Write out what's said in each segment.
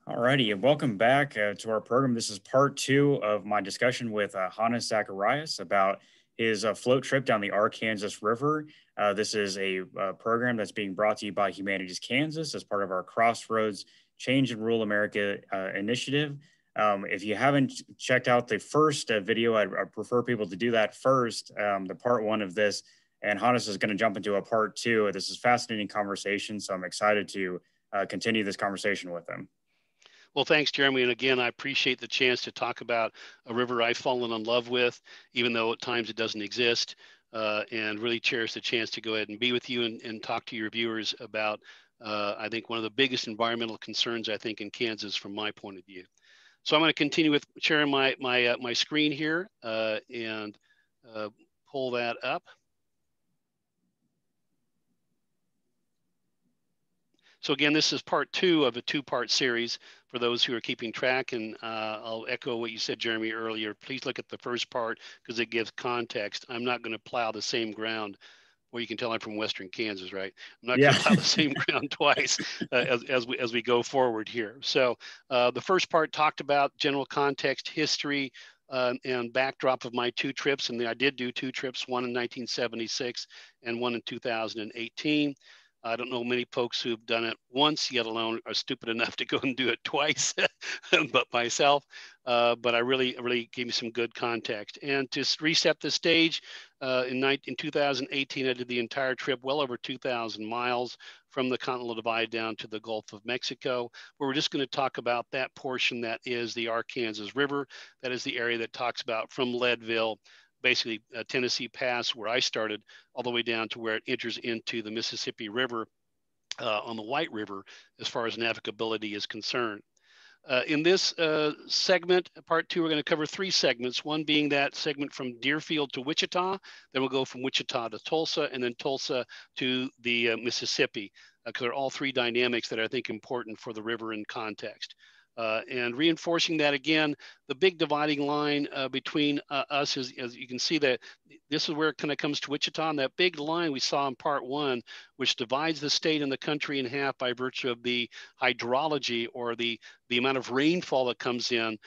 Alrighty, and welcome back to our program. This is part two of my discussion with Hannes Zacharias about his float trip down the Arkansas River. This is a program that's being brought to you by Humanities Kansas as part of our Crossroads Change in Rural America initiative. If you haven't checked out the first video, I'd prefer people to do that first, the part one of this. And Hannes is going to jump into a part two. This is fascinating conversation, so I'm excited to continue this conversation with him. Well, thanks, Jeremy. And again, I appreciate the chance to talk about a river I've fallen in love with, even though at times it doesn't exist, and really cherish the chance to go ahead and be with you and talk to your viewers about, I think, one of the biggest environmental concerns, I think, in Kansas from my point of view. So I'm going to continue with sharing my screen here and pull that up. So again, this is part two of a two-part series for those who are keeping track. And I'll echo what you said, Jeremy, earlier. Please look at the first part because it gives context. I'm not going to plow the same ground. Well, you can tell I'm from Western Kansas, right? I'm not going to plow the same ground twice as we go forward here. So the first part talked about general context, history, and backdrop of my two trips. And I did do two trips, one in 1976 and one in 2018. I don't know many folks who've done it once, yet alone are stupid enough to go and do it twice, but myself. But I really gave me some good context. And to reset the stage, in 2018, I did the entire trip, well over 2,000 miles from the Continental Divide down to the Gulf of Mexico, where we're just going to talk about that portion that is the Arkansas River. That is the area that talks about from Leadville, basically Tennessee Pass, where I started, all the way down to where it enters into the Mississippi River on the White River, as far as navigability is concerned. In this segment, part two, we're going to cover three segments, one being that segment from Deerfield to Wichita, then we'll go from Wichita to Tulsa, and then Tulsa to the Mississippi, because they're all three dynamics that I think important for the river in context. And reinforcing that again, the big dividing line between us is, as you can see, that this is where it kind of comes to Wichita, and that big line we saw in part one, which divides the state and the country in half by virtue of the hydrology or the amount of rainfall that comes in.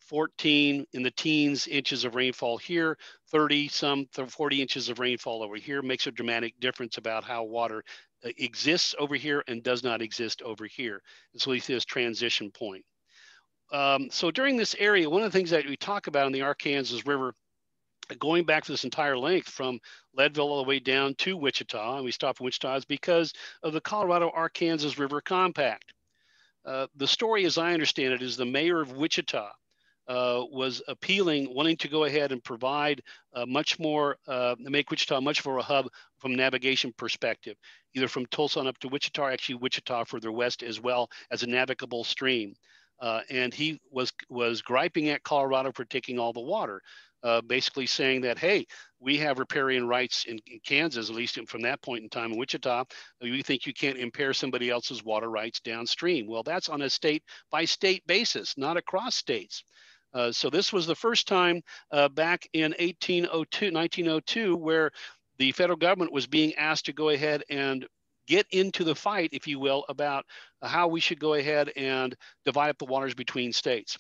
14 in the teens inches of rainfall here, 40 inches of rainfall over here, makes a dramatic difference about how water exists over here and does not exist over here. And so we see this transition point. So during this area, one of the things that we talk about in the Arkansas River, going back for this entire length from Leadville all the way down to Wichita, and we stop in Wichita, is because of the Colorado-Arkansas River Compact. The story, as I understand it, is the mayor of Wichita was appealing, wanting to go ahead and provide much more, make Wichita much more a hub from a navigation perspective, either from Tulsa on up to Wichita, or actually Wichita further west as well as a navigable stream. And he was griping at Colorado for taking all the water, basically saying that, hey, we have riparian rights in Kansas, at least from that point in time in Wichita. We think you can't impair somebody else's water rights downstream. Well, that's on a state by state basis, not across states. So this was the first time back in 1902, where the federal government was being asked to go ahead and get into the fight, if you will, about how we should go ahead and divide up the waters between states.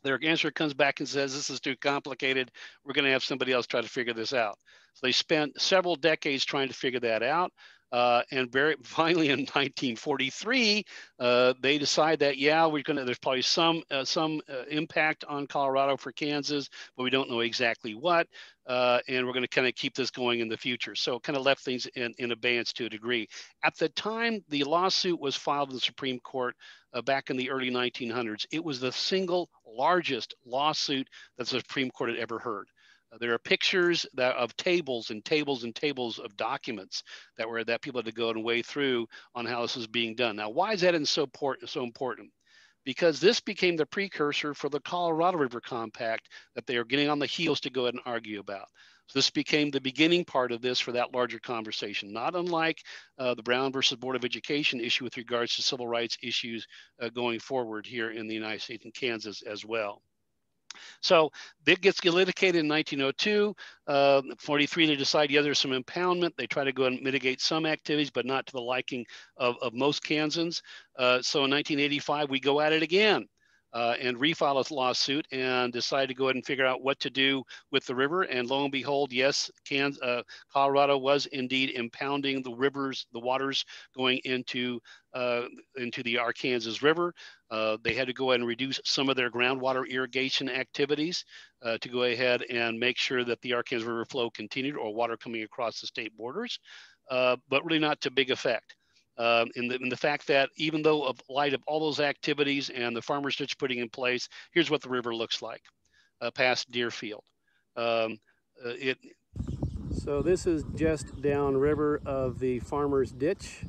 Their answer comes back and says, this is too complicated. We're going to have somebody else try to figure this out. So they spent several decades trying to figure that out. And finally in 1943, they decide that, yeah, there's probably some impact on Colorado for Kansas, but we don't know exactly what. And we're going to kind of keep this going in the future. So kind of left things in abeyance to a degree. At the time the lawsuit was filed in the Supreme Court back in the early 1900s, it was the single largest lawsuit that the Supreme Court had ever heard. There are pictures of tables and tables and tables of documents that people had to go and wade through on how this was being done. Now, why is that so important? Because this became the precursor for the Colorado River Compact that they are getting on the heels to go ahead and argue about. So this became the beginning part of this for that larger conversation, not unlike the Brown versus Board of Education issue with regards to civil rights issues going forward here in the United States and Kansas as well. So it gets litigated in 1902. 43, they decide, yeah, there's some impoundment. They try to go and mitigate some activities, but not to the liking of most Kansans. So in 1985, we go at it again. And refile a lawsuit and decide to go ahead and figure out what to do with the river. And lo and behold, yes, Colorado was indeed impounding the rivers, the waters going into the Arkansas River. They had to go ahead and reduce some of their groundwater irrigation activities to go ahead and make sure that the Arkansas River flow continued, or water coming across the state borders, but really not to big effect. In the fact that even though of light of all those activities and the farmers ditch putting in place, here's what the river looks like past Deerfield. So this is just downriver of the farmer's ditch,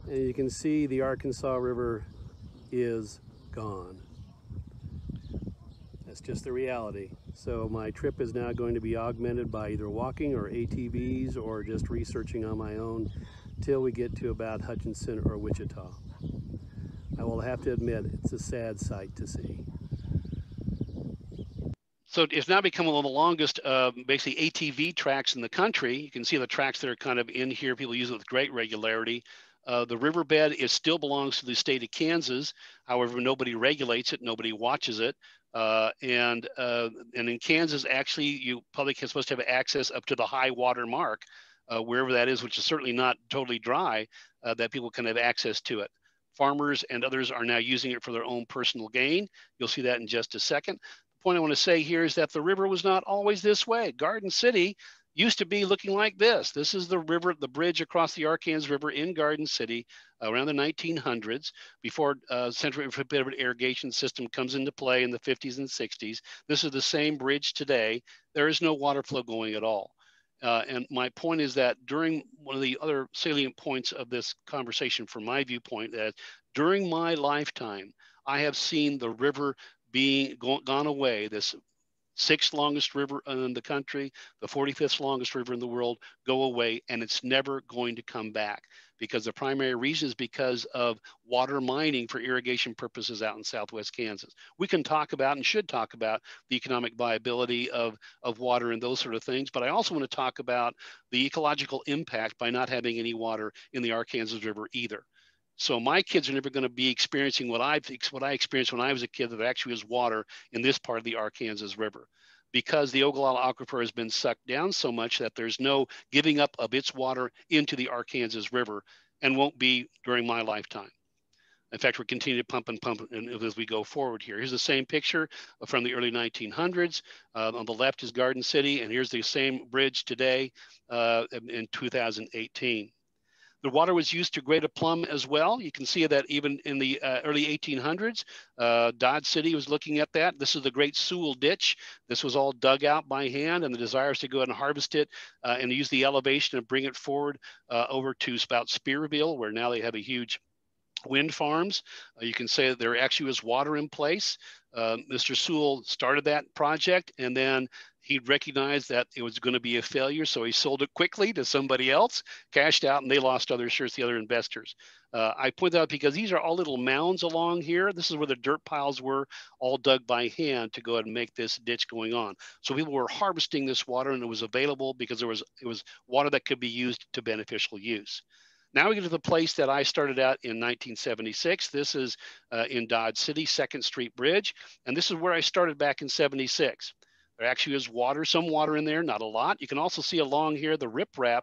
and you can see the Arkansas River is gone. That's just the reality. So my trip is now going to be augmented by either walking or ATVs or just researching on my own till we get to about Hutchinson or Wichita. I will have to admit, it's a sad sight to see. So it's now become one of the longest, basically ATV tracks in the country. You can see the tracks that are kind of in here. People use it with great regularity. The riverbed still belongs to the state of Kansas. However, nobody regulates it. Nobody watches it. And in Kansas, actually, you public is supposed to have access up to the high water mark, wherever that is, which is certainly not totally dry, that people can have access to it. Farmers and others are now using it for their own personal gain. You'll see that in just a second. The point I want to say here is that the river was not always this way. Garden City used to be looking like this. This is the river, the bridge across the Arkansas River in Garden City around the 1900s, before central irrigation system comes into play in the 50s and 60s. This is the same bridge today. There is no water flow going at all. And my point is that during one of the other salient points of this conversation, from my viewpoint, that during my lifetime, I have seen the river being gone away, this 6th longest river in the country, the 45th longest river in the world, go away, and it's never going to come back, because the primary reason is because of water mining for irrigation purposes out in southwest Kansas. We can talk about and should talk about the economic viability of water and those sort of things, but I also want to talk about the ecological impact by not having any water in the Arkansas River either. So my kids are never going to be experiencing what I experienced when I was a kid, that actually was water in this part of the Arkansas River, because the Ogallala Aquifer has been sucked down so much that there's no giving up of its water into the Arkansas River, and won't be during my lifetime. In fact, we're continuing to pump as we go forward here. Here's the same picture from the early 1900s. On the left is Garden City, and here's the same bridge today in 2018. The water was used to grade a plumb as well. You can see that even in the early 1800s, Dodge City was looking at that. This is the Great Sewell Ditch. This was all dug out by hand, and the desire is to go ahead and harvest it and use the elevation and bring it forward over to about Spearville, where now they have a huge wind farms. You can say that there actually was water in place. Mr. Sewell started that project, and then he recognized that it was going to be a failure, so he sold it quickly to somebody else, cashed out, and they lost other shares, the other investors. I point that out because these are all little mounds along here. This is where the dirt piles were, all dug by hand to go ahead and make this ditch going on. So people were harvesting this water, and it was available because it was water that could be used to beneficial use. Now we get to the place that I started out in 1976. This is in Dodge City, 2nd Street Bridge. And this is where I started back in 76. There actually is water, some water in there, not a lot. You can also see along here the riprap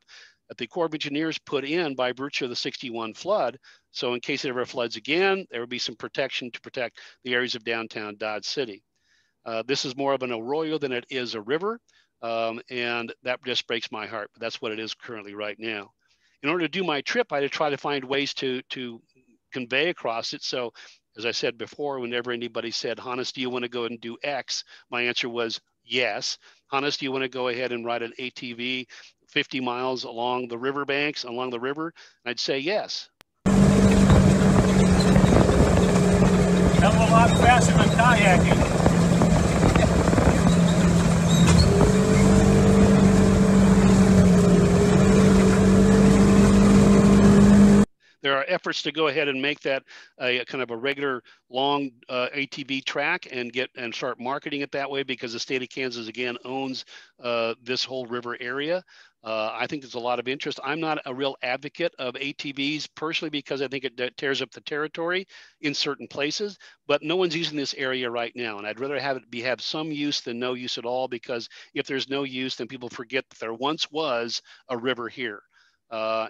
that the Corps of Engineers put in by virtue of the 61 flood. So in case it ever floods again, there would be some protection to protect the areas of downtown Dodge City. This is more of an arroyo than it is a river. And that just breaks my heart, but that's what it is currently right now. In order to do my trip, I had to try to find ways to convey across it. So as I said before, whenever anybody said, Hannes, do you want to go and do X? My answer was yes. Hannes, do you want to go ahead and ride an ATV 50 miles along the riverbanks, along the river? And I'd say yes. Hell of a lot faster than kayaking. There are efforts to go ahead and make that a kind of a regular long ATV track and start marketing it that way, because the state of Kansas again owns this whole river area. I think there's a lot of interest. I'm not a real advocate of ATVs personally, because I think it tears up the territory in certain places, but no one's using this area right now. And I'd rather have it have some use than no use at all, because if there's no use, then people forget that there once was a river here.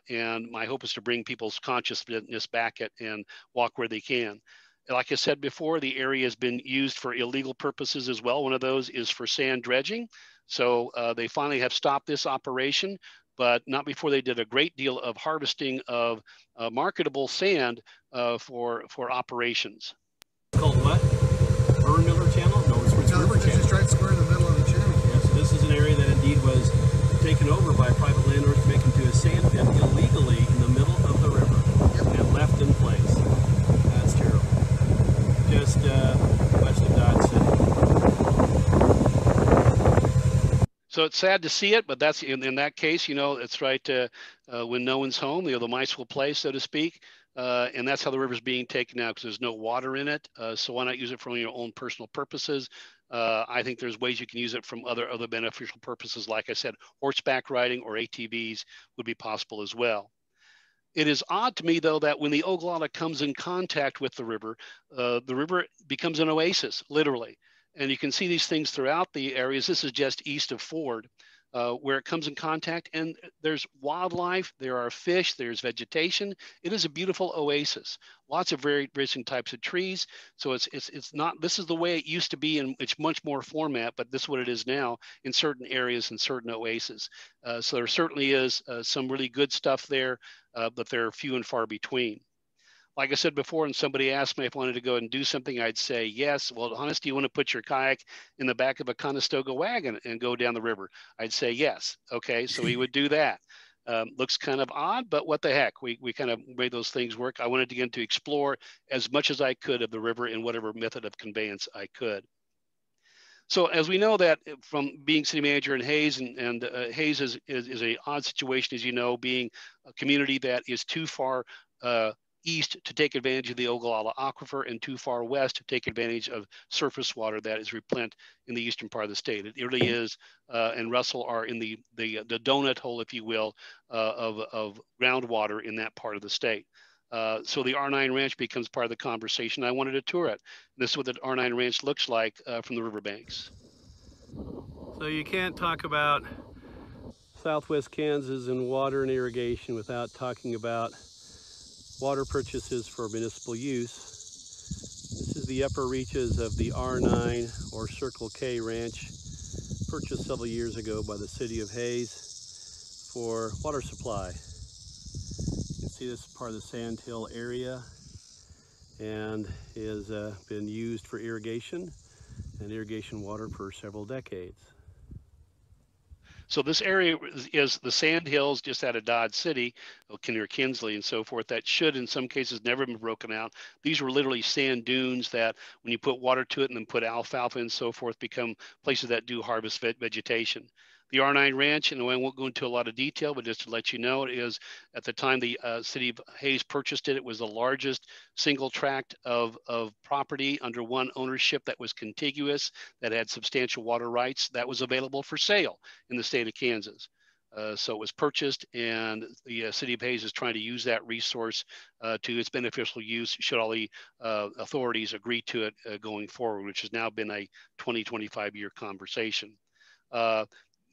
And my hope is to bring people's consciousness back and walk where they can. Like I said before, the area has been used for illegal purposes as well. One of those is for sand dredging. So they finally have stopped this operation, but not before they did a great deal of harvesting of marketable sand for operations. Called what? Burn Miller Channel? No, it's River Channel. Just right square in the middle of the channel. Yeah, so this is an area that indeed was taken over by private landowners to make into a sand pit illegally in the middle of the river and left in place. That's terrible. Just west of Dodge City. So it's sad to see it, but that's in that case, you know, it's right. When no one's home, you know, the mice will play, so to speak. And that's how the river's being taken out, because there's no water in it. So why not use it for your own personal purposes? I think there's ways you can use it from other beneficial purposes. Like I said, horseback riding or ATVs would be possible as well. It is odd to me, though, that when the Ogallala comes in contact with the river becomes an oasis, literally. And you can see these things throughout the areas. This is just east of Ford, where it comes in contact, and there's wildlife, there are fish, there's vegetation. It is a beautiful oasis. Lots of very interesting types of trees. So it's not, this is the way it used to be in it's much more format, but this is what it is now in certain areas and certain oases. So there certainly is some really good stuff there, but they're few and far between. Like I said before, and somebody asked me if I wanted to go and do something, I'd say yes. Well, honest, do you want to put your kayak in the back of a Conestoga wagon and go down the river? I'd say yes. Okay, so we would do that. Looks kind of odd, but what the heck? We kind of made those things work. I wanted to get to explore as much as I could of the river in whatever method of conveyance I could. So as we know that from being city manager in Hays, and Hays is an odd situation, as you know, being a community that is too far east to take advantage of the Ogallala Aquifer and too far west to take advantage of surface water that is replenished in the eastern part of the state. It really is, and Russell are in the donut hole, if you will, of groundwater in that part of the state. So the R9 Ranch becomes part of the conversation. I wanted to tour it. This is what the R9 Ranch looks like from the riverbanks. So you can't talk about Southwest Kansas and water and irrigation without talking about water purchases for municipal use. This is the upper reaches of the R9 or Circle K Ranch, purchased several years ago by the city of Hays for water supply. You can see this is part of the Sand Hill area and has been used for irrigation and irrigation water for several decades. So this area is the Sand Hills just out of Dodge City, near Kinsley and so forth, that should in some cases never been broken out. These were literally sand dunes that when you put water to it and then put alfalfa and so forth, become places that do harvest vegetation. The R9 Ranch, and I won't go into a lot of detail, but just to let you know, it is at the time the city of Hays purchased it, it was the largest single tract of property under one ownership that was contiguous, that had substantial water rights, that was available for sale in the state of Kansas. So it was purchased, and the city of Hays is trying to use that resource to its beneficial use should all the authorities agree to it going forward, which has now been a 20-25 year conversation.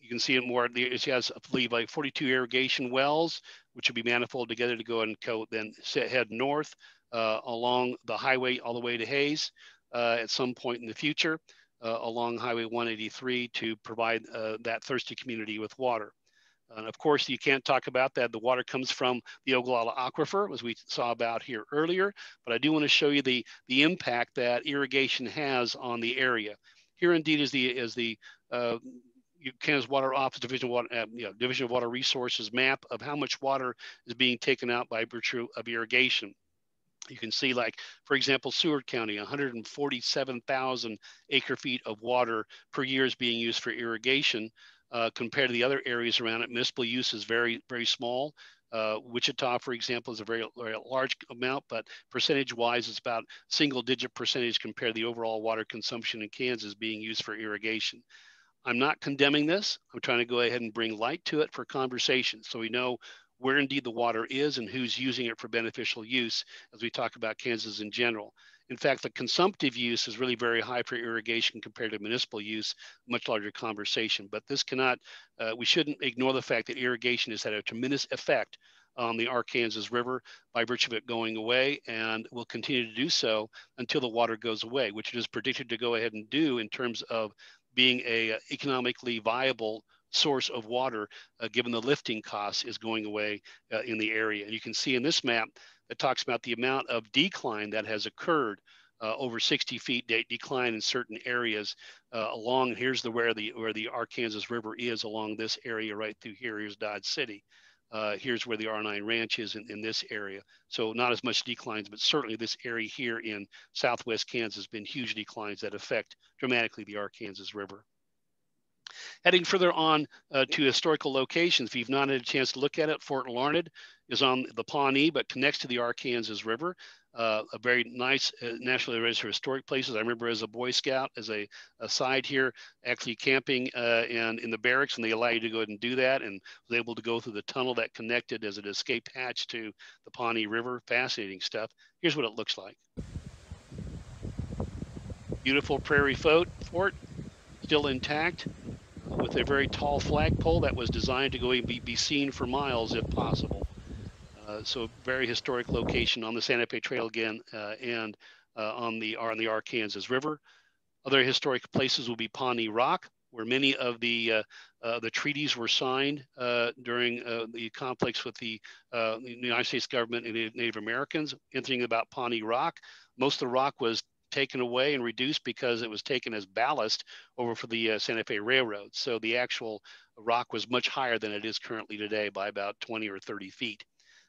You can see it more. It has, I believe, like 42 irrigation wells, which would be manifold together to go and then head north along the highway all the way to Hays at some point in the future, along Highway 183 to provide that thirsty community with water. And of course, you can't talk about that. The water comes from the Ogallala Aquifer, as we saw about here earlier. But I do want to show you the impact that irrigation has on the area. Here, indeed, is the Kansas Water Office Division of Water Resources map of how much water is being taken out by virtue of irrigation. You can see, like, for example, Seward County, 147,000 acre feet of water per year is being used for irrigation. Compared to the other areas around it, municipal use is very, very small. Wichita, for example, is a very, very large amount, but percentage-wise, it's about single-digit percentage compared to the overall water consumption in Kansas being used for irrigation. I'm not condemning this. I'm trying to go ahead and bring light to it for conversation, so we know where indeed the water is and who's using it for beneficial use as we talk about Kansas in general. In fact, the consumptive use is really very high for irrigation compared to municipal use, much larger conversation. But this cannot, we shouldn't ignore the fact that irrigation has had a tremendous effect on the Arkansas River by virtue of it going away, and will continue to do so until the water goes away, which it is predicted to go ahead and do in terms of being a economically viable source of water, given the lifting costs is going away in the area. And you can see in this map that talks about the amount of decline that has occurred, over 60 feet decline in certain areas along. Here's where the Arkansas River is along this area right through here. Here's Dodge City. Here's where the R9 Ranch is in this area. So not as much declines, but certainly this area here in southwest Kansas has been huge declines that affect dramatically the Arkansas River. Heading further on to historical locations, if you've not had a chance to look at it, Fort Larned is on the Pawnee, but connects to the Arkansas River. A very nice nationally registered historic places. I remember as a Boy Scout, as a side here, actually camping and in the barracks, and they allow you to go ahead and do that, and was able to go through the tunnel that connected as an escape hatch to the Pawnee River. Fascinating stuff. Here's what it looks like. Beautiful prairie fort, still intact, with a very tall flagpole that was designed to go and be seen for miles if possible. So very historic location on the Santa Fe Trail again, and on the Arkansas River. Other historic places will be Pawnee Rock, where many of the treaties were signed during the conflicts with the United States government and Native Americans. Interesting about Pawnee Rock, most of the rock was taken away and reduced because it was taken as ballast over for the Santa Fe Railroad. So the actual rock was much higher than it is currently today by about 20 or 30 feet.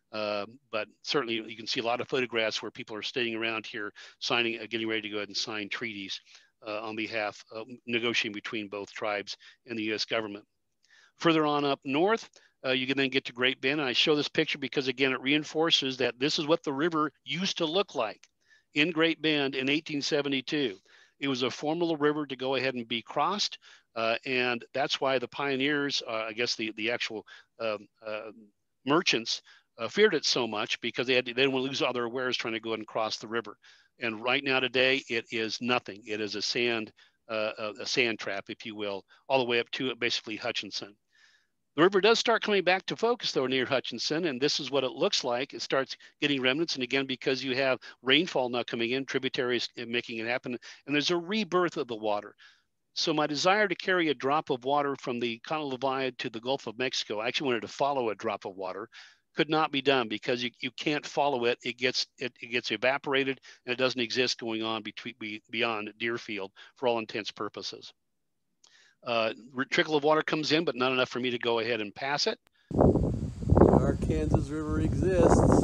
But certainly you can see a lot of photographs where people are staying around here signing, getting ready to go ahead and sign treaties on behalf of negotiating between both tribes and the U.S. government. Further on up north, you can then get to Great Bend. And I show this picture because, again, it reinforces that this is what the river used to look like in Great Bend in 1872. It was a formidable river to go ahead and be crossed. And that's why the pioneers, I guess the actual merchants, feared it so much, because they didn't want to lose other wares trying to go ahead and cross the river. And right now today, it is nothing. It is a sand trap, if you will, all the way up to basically Hutchinson. The river does start coming back to focus, though, near Hutchinson, and this is what it looks like. It starts getting remnants, and again, because you have rainfall now coming in, tributaries making it happen, and there's a rebirth of the water. So my desire to carry a drop of water from the Continental Divide to the Gulf of Mexico, I actually wanted to follow a drop of water, could not be done because you can't follow it. It gets evaporated, and it doesn't exist going on beyond Deerfield for all intents purposes. Trickle of water comes in, but not enough for me to go ahead and pass it. The Arkansas River exists.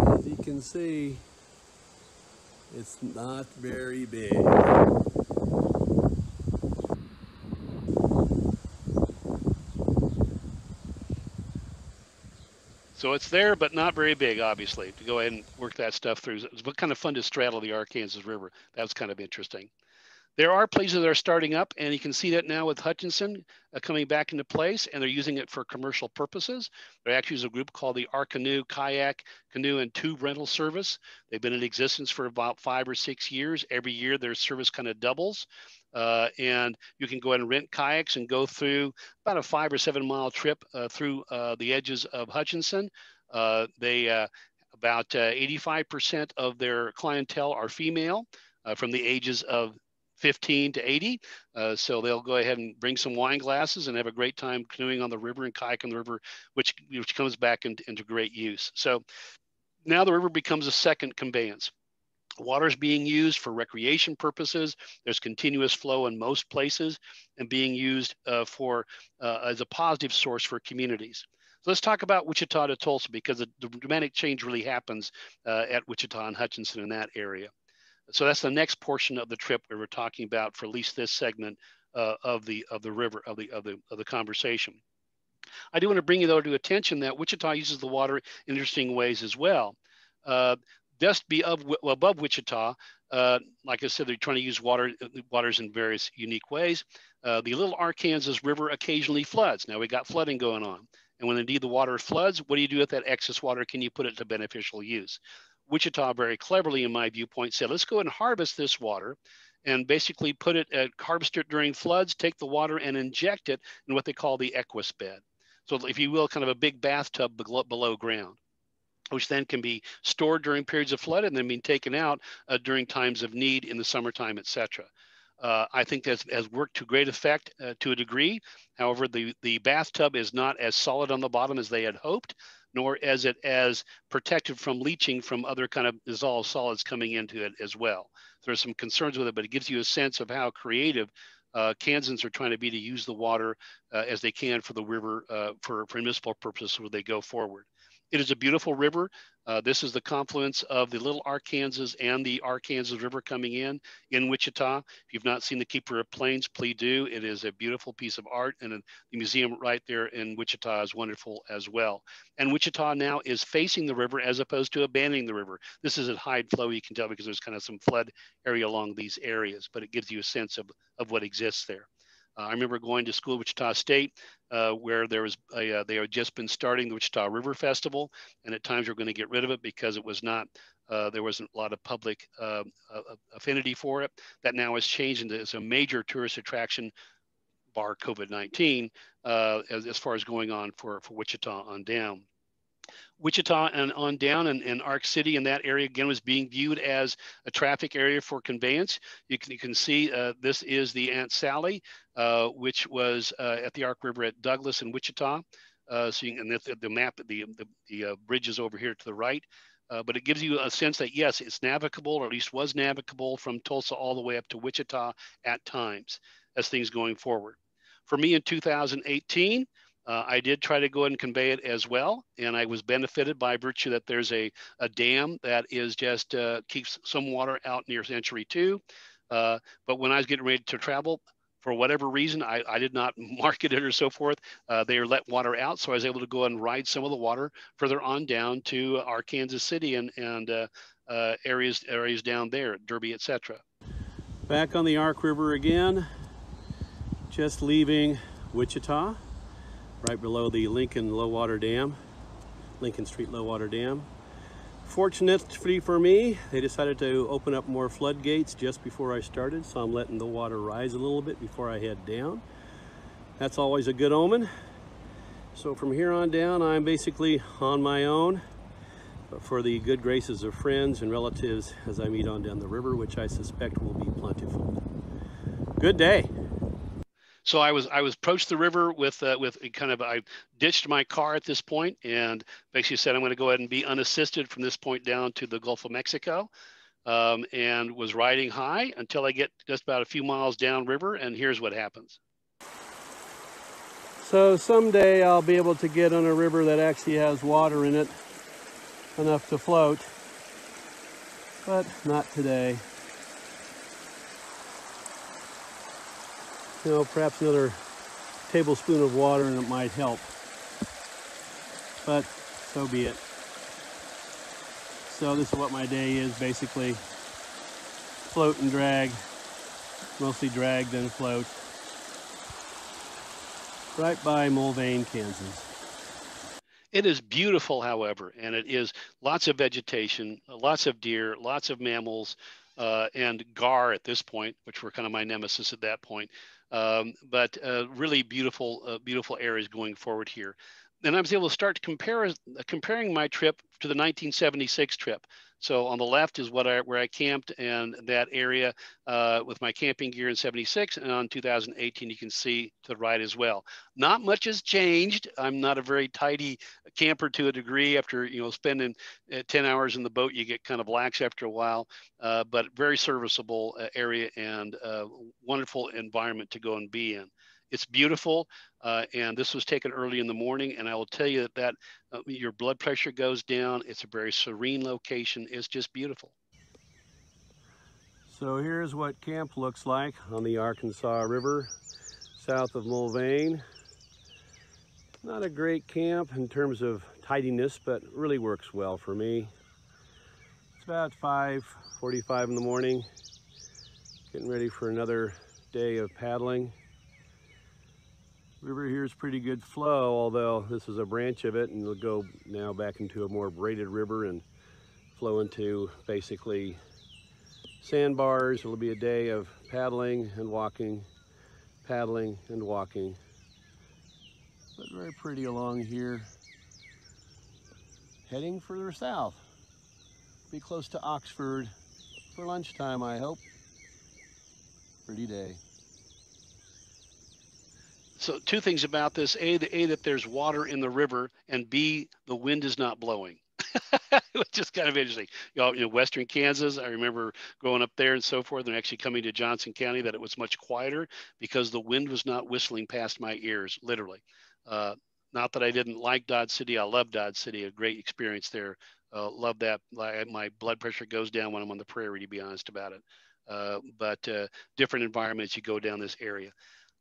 As you can see, it's not very big. So it's there, but not very big, obviously, to go ahead and work that stuff through. It was kind of fun to straddle the Arkansas River. That was kind of interesting. There are places that are starting up, and you can see that now with Hutchinson coming back into place, and they're using it for commercial purposes. There actually is a group called the Canoe, Kayak, Canoe, and Tube Rental Service. They've been in existence for about 5 or 6 years. Every year their service kind of doubles. And you can go ahead and rent kayaks and go through about a 5 or 7 mile trip through the edges of Hutchinson. About 85% of their clientele are female from the ages of 15 to 80. So they'll go ahead and bring some wine glasses and have a great time canoeing on the river and kayaking on the river, which comes back into great use. So now the river becomes a second conveyance. Water is being used for recreation purposes. There's continuous flow in most places and being used as a positive source for communities. So let's talk about Wichita to Tulsa, because the dramatic change really happens at Wichita and Hutchinson in that area. So that's the next portion of the trip where we're talking about for at least this segment of the river of the conversation. I do want to bring you, though, to attention that Wichita uses the water in interesting ways as well. Just above Wichita, like I said, they're trying to use waters in various unique ways. The Little Arkansas River occasionally floods. Now we got flooding going on. And when indeed the water floods, what do you do with that excess water? Can you put it to beneficial use? Wichita very cleverly, in my viewpoint, said, let's go and harvest this water and basically harvest it during floods, take the water and inject it in what they call the equus bed. So if you will, kind of a big bathtub below ground, which then can be stored during periods of flood and then being taken out during times of need in the summertime, etc. I think that has worked to great effect to a degree. However, the bathtub is not as solid on the bottom as they had hoped, nor is it as protected from leaching from other kind of dissolved solids coming into it as well. There's some concerns with it, but it gives you a sense of how creative Kansans are trying to be to use the water as they can for the river for municipal purposes where they go forward. It is a beautiful river. This is the confluence of the Little Arkansas and the Arkansas River coming in Wichita. If you've not seen the Keeper of Plains, please do. It is a beautiful piece of art, and the museum right there in Wichita is wonderful as well. And Wichita now is facing the river as opposed to abandoning the river. This is at high flow, you can tell, because there's kind of some flood area along these areas, but it gives you a sense of what exists there. I remember going to school at Wichita State, where there was they had just been starting the Wichita River Festival, and at times we're going to get rid of it because it was not, there wasn't a lot of public affinity for it. That now has changed into as a major tourist attraction, bar COVID-19, as far as going on for Wichita on down. Wichita and on down and Ark City in that area, again, was being viewed as a traffic area for conveyance. You can see this is the Aunt Sally, which was at the Ark River at Douglas and Wichita. So you can, and the map, the bridge is over here to the right. But it gives you a sense that, yes, it's navigable, or at least was navigable from Tulsa all the way up to Wichita at times as things going forward. For me in 2018, I did try to go ahead and convey it as well, and I was benefited by virtue that there's a dam that is just keeps some water out near Century 2. But when I was getting ready to travel, for whatever reason, I did not market it or so forth. They let water out, so I was able to go and ride some of the water further on down to Arkansas City and areas down there, Derby, etc. Back on the Ark River again, just leaving Wichita, right below the Lincoln Street Low Water Dam. Fortunately for me, they decided to open up more floodgates just before I started, so I'm letting the water rise a little bit before I head down. That's always a good omen. So from here on down, I'm basically on my own, but for the good graces of friends and relatives as I meet on down the river, which I suspect will be plentiful. Good day. So I approached the river with kind of, I ditched my car at this point and basically said I'm going to go ahead and be unassisted from this point down to the Gulf of Mexico, and was riding high until I get just about a few miles downriver, and here's what happens. So someday I'll be able to get on a river that actually has water in it, enough to float, but not today. You know, perhaps another tablespoon of water and it might help, but so be it. So this is what my day is, basically float and drag, mostly drag then float, right by Mulvane, Kansas. It is beautiful, however, and it is lots of vegetation, lots of deer, lots of mammals, and gar at this point, which were kind of my nemesis at that point. But really beautiful, beautiful areas going forward here. And I was able to start comparing my trip to the 1976 trip. So on the left is where I camped and that area with my camping gear in 76, and on 2018 you can see to the right as well. Not much has changed. I'm not a very tidy camper to a degree. After spending 10 hours in the boat, you get kind of lax after a while. But very serviceable area and wonderful environment to go and be in. It's beautiful, and this was taken early in the morning, and I will tell you that your blood pressure goes down. It's a very serene location. It's just beautiful. So here's what camp looks like on the Arkansas River, south of Mulvane. Not a great camp in terms of tidiness, but really works well for me. It's about 5:45 in the morning, getting ready for another day of paddling. River here is pretty good flow, although this is a branch of it, and it'll go now back into a more braided river and flow into basically sandbars. It'll be a day of paddling and walking, paddling and walking. But very pretty along here. Heading further south. Be close to Oxford for lunchtime, I hope. Pretty day. So two things about this: A, that there's water in the river, and B, the wind is not blowing. Which is kind of interesting. You know, Western Kansas, I remember growing up there and so forth, and actually coming to Johnson County, that it was much quieter because the wind was not whistling past my ears, literally. Not that I didn't like Dodge City. I love Dodge City. A great experience there. Love that. My blood pressure goes down when I'm on the prairie, to be honest about it. But different environments you go down this area.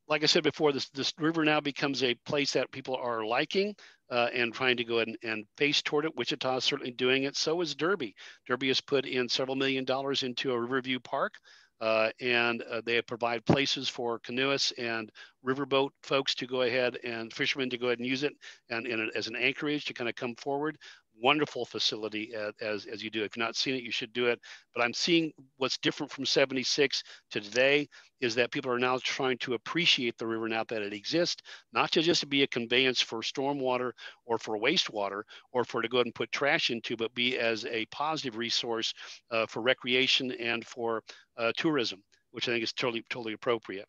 Like I said before, this river now becomes a place that people are liking and trying to go ahead and face toward it. Wichita is certainly doing it. So is Derby. Derby has put in several $1 million into a Riverview Park, and they provide places for canoeists and riverboat folks to go ahead, and fishermen to go ahead and use it, and as an anchorage to kind of come forward. Wonderful facility as you do. If you've not seen it, you should do it. But I'm seeing what's different from 76 to today is that people are now trying to appreciate the river now that it exists, not to just be a conveyance for stormwater or for wastewater or for to go ahead and put trash into, but be as a positive resource for recreation and for tourism, which I think is totally appropriate.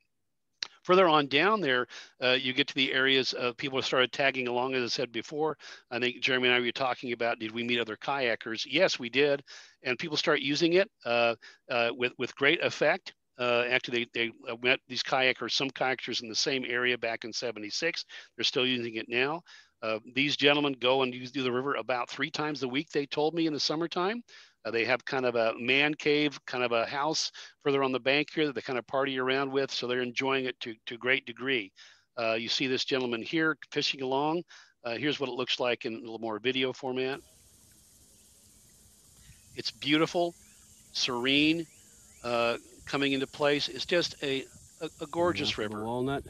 Further on down there, you get to the areas of people started tagging along, as I said before. I think Jeremy and I were talking about, did we meet other kayakers? Yes, we did. And people start using it with great effect. Actually, they met these kayakers, some kayakers in the same area back in 76. They're still using it now. These gentlemen go and use the river about 3 times a week, they told me, in the summertime. They have kind of a man cave, kind of a house further on the bank here that they kind of party around with. So they're enjoying it to great degree. You see this gentleman here fishing along. Here's what it looks like in a little more video format. It's beautiful, serene, coming into place. It's just a gorgeous river. Walnut,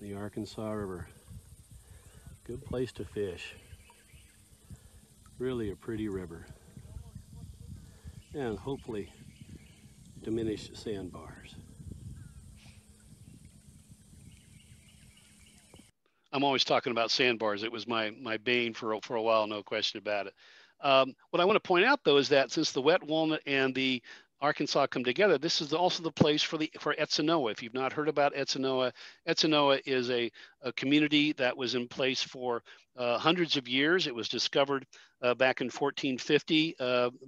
the Arkansas River. Good place to fish. Really a pretty river. And hopefully diminish sandbars. I'm always talking about sandbars. It was my bane for a while, no question about it. What I want to point out, though, is that since the wet walnut and the Arkansas come together, this is also the place for Etzanoa. If you've not heard about Etzanoa, Etzanoa is a community that was in place for hundreds of years. It was discovered back in 1450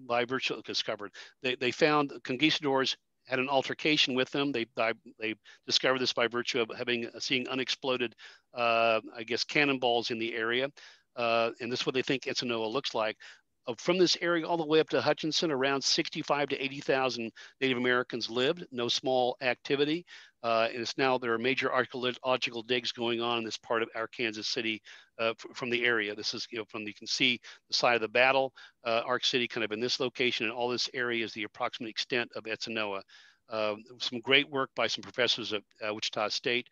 by virtue of discovered. They found conquistadors had an altercation with them. They discovered this by virtue of seeing unexploded, I guess, cannonballs in the area. And this is what they think Etzanoa looks like. From this area all the way up to Hutchinson, around 65 to 80,000 Native Americans lived. No small activity. And it's now there are major archaeological digs going on in this part of our Kansas City from the area. This is, you can see the site of the battle, Ark City kind of in this location, and all this area is the approximate extent of Etzanoa. Some great work by some professors at Wichita State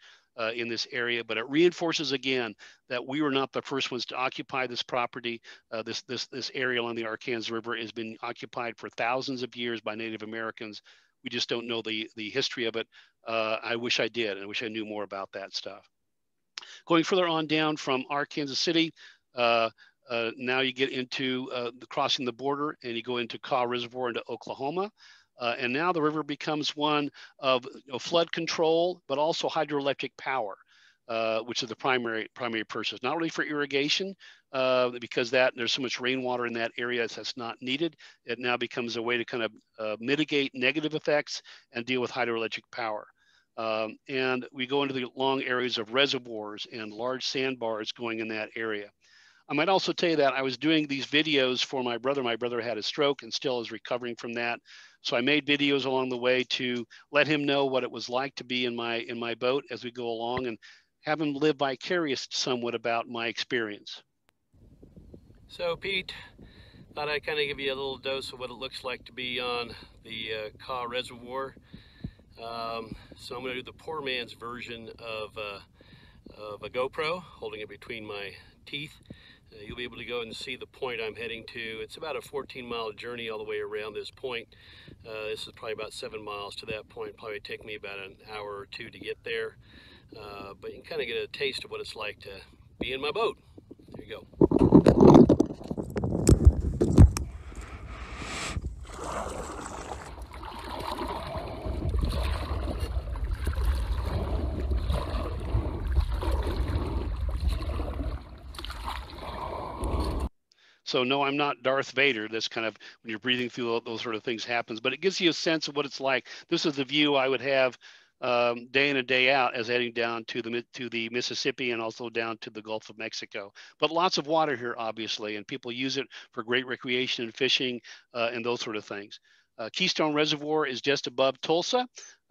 in this area, but it reinforces again that we were not the first ones to occupy this property. This area along the Arkansas River has been occupied for thousands of years by Native Americans. We just don't know the history of it. I wish I did. I wish I knew more about that stuff. Going further on down from Arkansas City, now you get into crossing the border and you go into Pawnee Reservoir into Oklahoma. And now the river becomes one of flood control, but also hydroelectric power, which is the primary purpose. Not really for irrigation, because there's so much rainwater in that area that's not needed. It now becomes a way to kind of mitigate negative effects and deal with hydroelectric power. And we go into the long areas of reservoirs and large sandbars going in that area. I might also tell you that I was doing these videos for my brother. My brother had a stroke and still is recovering from that. So I made videos along the way to let him know what it was like to be in my boat as we go along. And have him live vicarious somewhat about my experience. So Pete, thought I'd kind of give you a little dose of what it looks like to be on the Continental Reservoir. So I'm going to do the poor man's version of a GoPro, holding it between my teeth. You'll be able to go and see the point I'm heading to. It's about a 14-mile journey all the way around this point. This is probably about 7 miles to that point. Probably take me about an hour or two to get there. But you can kind of get a taste of what it's like to be in my boat. There you go. So no, I'm not Darth Vader. That's kind of when you're breathing through those sort of things happens, but it gives you a sense of what it's like. This is the view I would have day in and day out as heading down to the Mississippi and also down to the Gulf of Mexico. But lots of water here, obviously, and people use it for great recreation and fishing and those sort of things. Keystone Reservoir is just above Tulsa.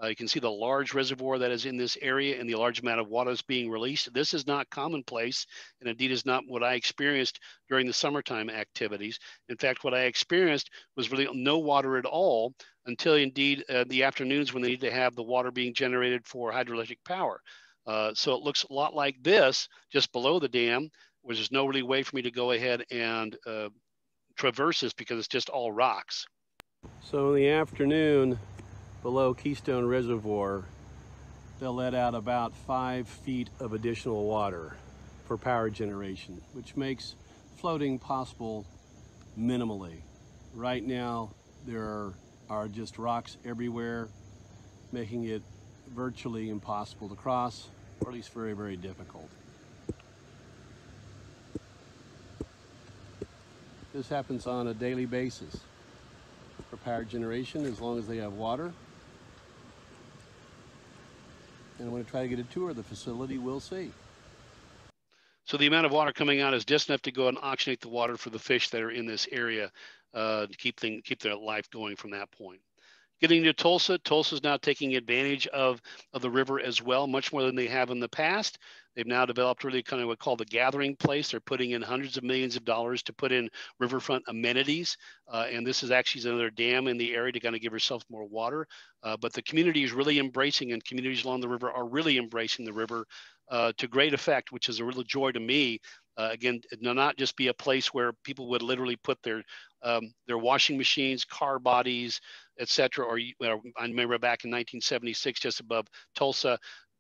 You can see the large reservoir that is in this area and the large amount of water that's being released. This is not commonplace, and indeed is not what I experienced during the summertime activities. In fact, what I experienced was really no water at all until indeed the afternoons when they need to have the water being generated for hydroelectric power. So it looks a lot like this, just below the dam, where there's no really way for me to go ahead and traverse this because it's just all rocks. So in the afternoon, below Keystone Reservoir, they'll let out about 5 feet of additional water for power generation, which makes floating possible minimally. Right now, there are just rocks everywhere, making it virtually impossible to cross, or at least very, very difficult. This happens on a daily basis for power generation as long as they have water. And when I try to get a tour of the facility, we'll see. So the amount of water coming out is just enough to go and oxygenate the water for the fish that are in this area to keep their life going from that point. Getting to Tulsa, Tulsa's now taking advantage of the river as well, much more than they have in the past. They've now developed really kind of what called the gathering place. They're putting in hundreds of millions of dollars to put in riverfront amenities. And this is actually another dam in the area to kind of give yourself more water. But the community is really embracing, and communities along the river are really embracing the river to great effect, which is a real joy to me. Again, not just be a place where people would literally put their washing machines, car bodies, etc. Or I remember back in 1976, just above Tulsa,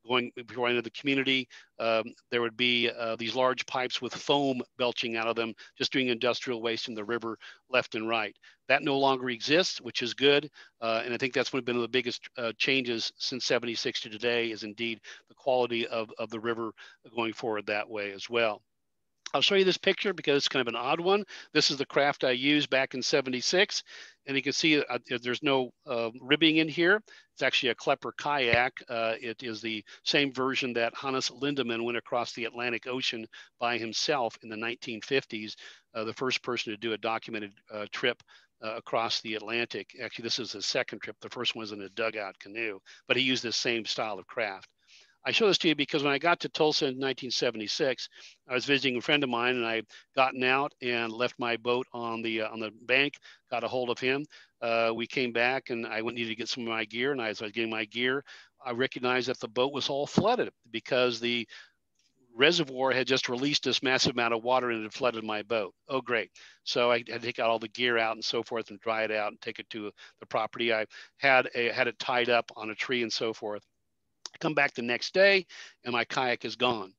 going before I entered the community, there would be these large pipes with foam belching out of them, just doing industrial waste in the river left and right. That no longer exists, which is good. And I think that's one of the biggest changes since 76 to today is indeed the quality of the river going forward that way as well. I'll show you this picture because it's kind of an odd one. This is the craft I used back in 76. And you can see there's no ribbing in here. It's actually a Klepper kayak. It is the same version that Hannes Lindemann went across the Atlantic Ocean by himself in the 1950s, the first person to do a documented trip across the Atlantic. Actually, this is the second trip. The first one was in a dugout canoe, but he used this same style of craft. I show this to you because when I got to Tulsa in 1976, I was visiting a friend of mine, and I gotten out and left my boat on the bank, got a hold of him. We came back, and I needed to get some of my gear, and as I was getting my gear, I recognized that the boat was all flooded because the reservoir had just released this massive amount of water and it had flooded my boat. Oh, great. So I had to take out all the gear out and so forth and dry it out and take it to the property. I had it tied up on a tree and so forth. I come back the next day and my kayak is gone.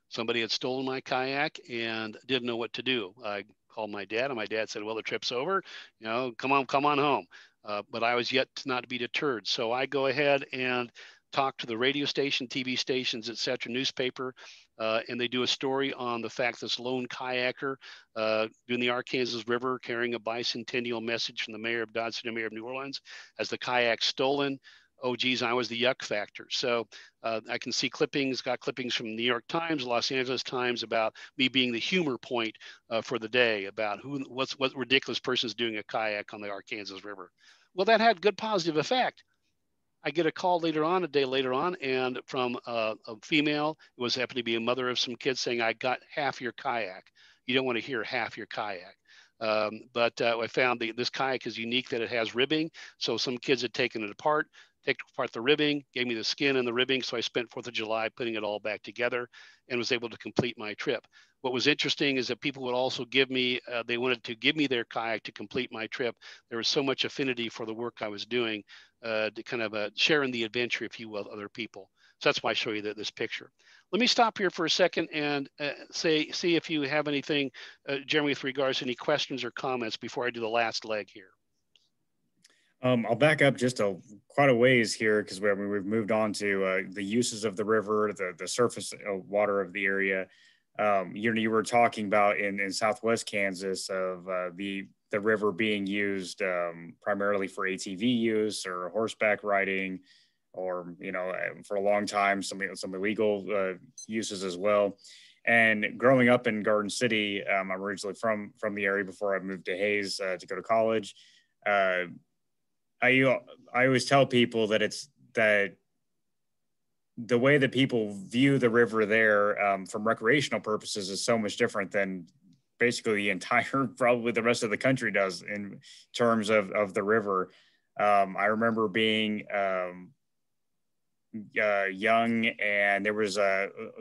Somebody had stolen my kayak and didn't know what to do. I called my dad, and my dad said, well, the trip's over, come on home. But I was yet not to be deterred. So I go ahead and talk to the radio station, TV stations, etc., newspaper, and they do a story on the fact this lone kayaker doing the Arkansas River carrying a bicentennial message from the mayor of Dodge City, mayor of New Orleans, has the kayak stolen. Oh, geez, I was the yuck factor. So I can see got clippings from the New York Times, Los Angeles Times about me being the humor point for the day about what ridiculous person is doing a kayak on the Arkansas River. Well, that had good positive effect. I get a call later on, a day later on, and from a female, it was happened to be a mother of some kids, saying, I got half your kayak. You don't want to hear half your kayak. But I found this kayak is unique, that it has ribbing. So some kids had taken it apart, take apart the ribbing, gave me the skin and the ribbing. So I spent 4th of July putting it all back together and was able to complete my trip. What was interesting is that people would also give me, they wanted to give me their kayak to complete my trip. There was so much affinity for the work I was doing, to kind of share in the adventure, if you will, with other people. So that's why I show you this picture. Let me stop here for a second and see if you have anything, Jeremy, with regards to any questions or comments before I do the last leg here. I'll back up just quite a ways here, because we've moved on to the uses of the river, the surface water of the area. You were talking about in Southwest Kansas of the river being used primarily for ATV use or horseback riding, or for a long time some illegal uses as well. And growing up in Garden City, I'm originally from the area before I moved to Hayes to go to college. I always tell people that the way that people view the river there from recreational purposes is so much different than basically the entire, probably the rest of the country does in terms of the river. I remember being young, and there was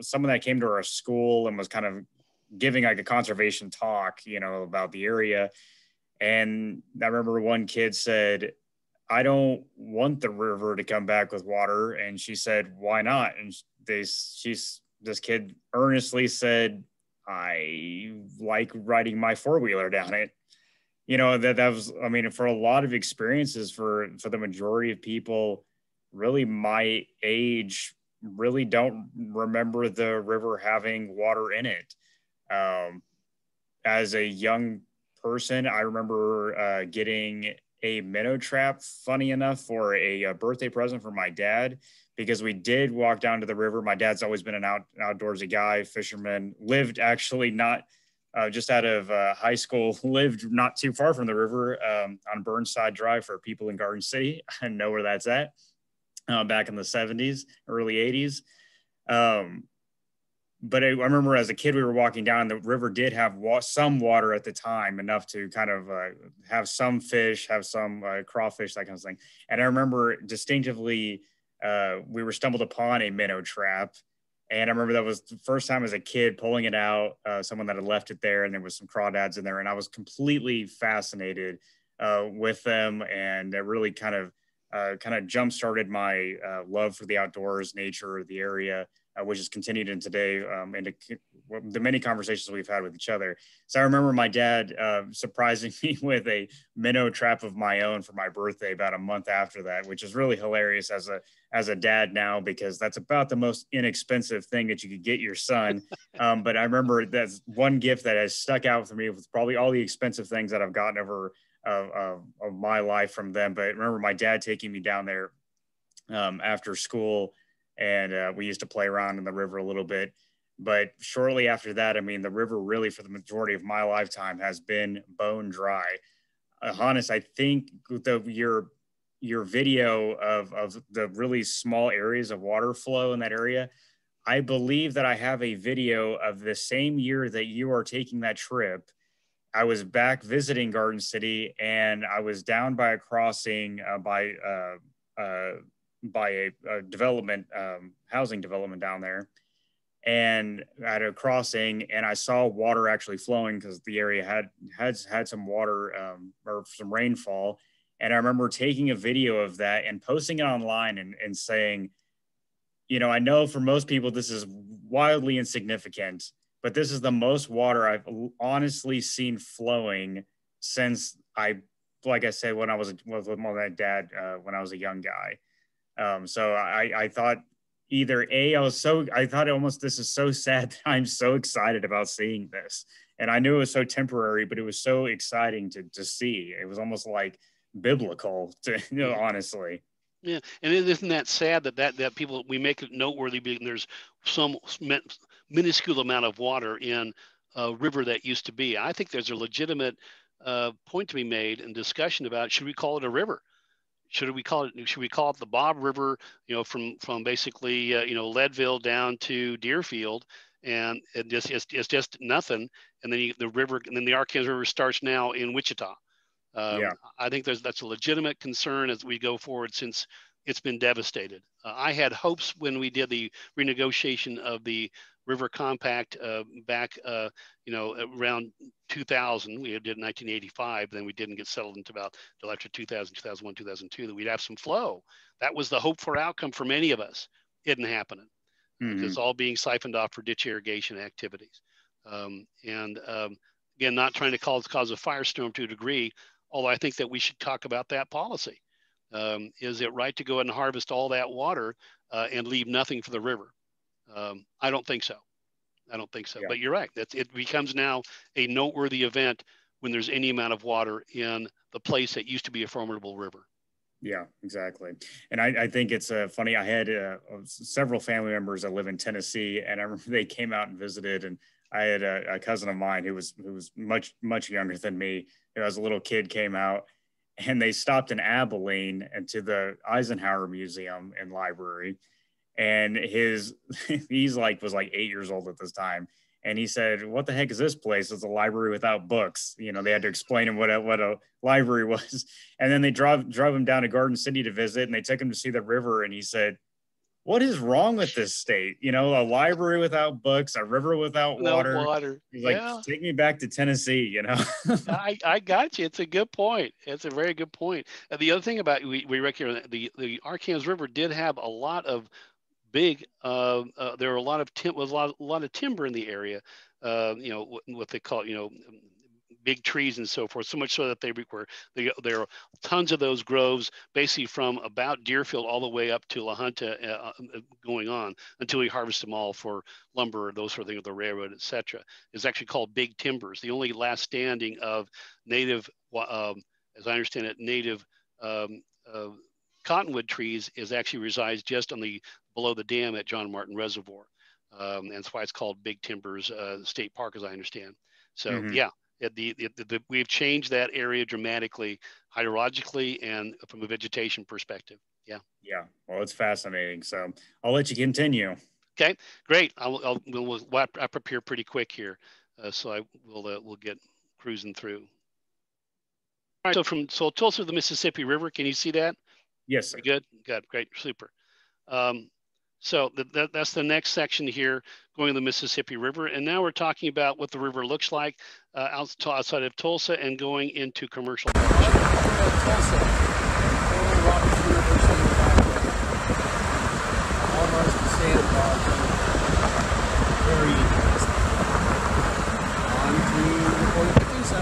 someone that came to our school and was kind of giving like a conservation talk, about the area. And I remember one kid said, I don't want the river to come back with water. And she said, why not? And this kid earnestly said, I like riding my four-wheeler down it. That was, I mean, for a lot of experiences for the majority of people, really my age, really don't remember the river having water in it. As a young person, I remember getting a minnow trap, funny enough, for a birthday present for my dad, because we did walk down to the river. My dad's always been an outdoorsy guy, fisherman, lived actually not just out of high school, lived not too far from the river on Burnside Drive, for people in Garden City. I know where that's at, back in the 70s, early 80s. But I remember as a kid, we were walking down, the river did have some water at the time, enough to kind of have some fish, have some crawfish, that kind of thing. And I remember distinctively, we were stumbled upon a minnow trap. And I remember that was the first time as a kid pulling it out, someone that had left it there, and there was some crawdads in there. And I was completely fascinated with them. And it really kind of jump-started my love for the outdoors, nature, the area, which has continued in today, into the many conversations we've had with each other. So I remember my dad surprising me with a minnow trap of my own for my birthday about a month after that, which is really hilarious as a dad now, because that's about the most inexpensive thing that you could get your son. But I remember that's one gift that has stuck out for me with probably all the expensive things that I've gotten over of my life from them. But I remember my dad taking me down there after school, and we used to play around in the river a little bit. But shortly after that, I mean, the river really, for the majority of my lifetime, has been bone dry. Hannes, I think your video of the really small areas of water flow in that area, I believe that I have a video of the same year that you are taking that trip. I was back visiting Garden City, and I was down by a crossing by a development, housing development down there, and at a crossing, and I saw water actually flowing, because the area had some water or some rainfall. And I remember taking a video of that and posting it online and saying, I know for most people this is wildly insignificant, but this is the most water I've honestly seen flowing since like I said, when I was with my dad when I was a young guy. So I thought I thought almost, this is so sad that I'm so excited about seeing this. And I knew it was so temporary, but it was so exciting to see. It was almost like biblical, honestly. Yeah, and isn't that sad that people, we make it noteworthy because there's some minuscule amount of water in a river that used to be. I think there's a legitimate point to be made and discussion about, should we call it a river? should we call it the Bob River, from basically, Leadville down to Deerfield, and it's just nothing. And then the Arkansas River starts now in Wichita. I think that's a legitimate concern as we go forward, since it's been devastated. I had hopes when we did the renegotiation of the River Compact back, around 2000. We did in 1985, then we didn't get settled until after 2000, 2001, 2002, that we'd have some flow. That was the hope for outcome for many of us. It didn't happen. It's all being siphoned off for ditch irrigation activities. Again, not trying to cause a firestorm to a degree, although I think that we should talk about that policy. Is it right to go ahead and harvest all that water and leave nothing for the river? I don't think so. Yeah. But you're right. It becomes now a noteworthy event when there's any amount of water in the place that used to be a formidable river. Yeah, exactly. And I think it's funny. I had several family members that live in Tennessee, and I remember they came out and visited, and I had a cousin of mine who was much younger than me, who as a little kid came out, and they stopped in Abilene and to the Eisenhower Museum and Library. And he's was like 8 years old at this time. And he said, "What the heck is this place? It's a library without books." They had to explain him what a library was. And then they drove him down to Garden City to visit, and they took him to see the river. And he said, "What is wrong with this state? A library without books, a river without water." No water. He's like, "Take me back to Tennessee." I got you. It's a good point. It's a very good point. The other thing about we recognize the Arkansas River did have a lot of big, there were a lot of timber in the area, what they call, big trees and so forth, so much so that there are tons of those groves, basically from about Deerfield all the way up to La Junta, going on until we harvest them all for lumber, those sort of things, the railroad, etc. It's actually called big timbers. The only last standing of native, as I understand it, native cottonwood trees resides just below the dam at John Martin Reservoir. And that's why it's called Big Timbers State Park, as I understand. So yeah, we've changed that area dramatically, hydrologically and from a vegetation perspective. Yeah. Yeah. Well, it's fascinating. So I'll let you continue. Okay, great. We'll wrap up here pretty quick here. So we'll get cruising through. All right. So Tulsa to the Mississippi River, can you see that? Yes, sir. Good, great, super. So that's the next section here, going to the Mississippi River. And now we're talking about what the river looks like outside of Tulsa and going into commercial. Tulsa, almost a sandbar. Very interesting. On to the port of Tulsa.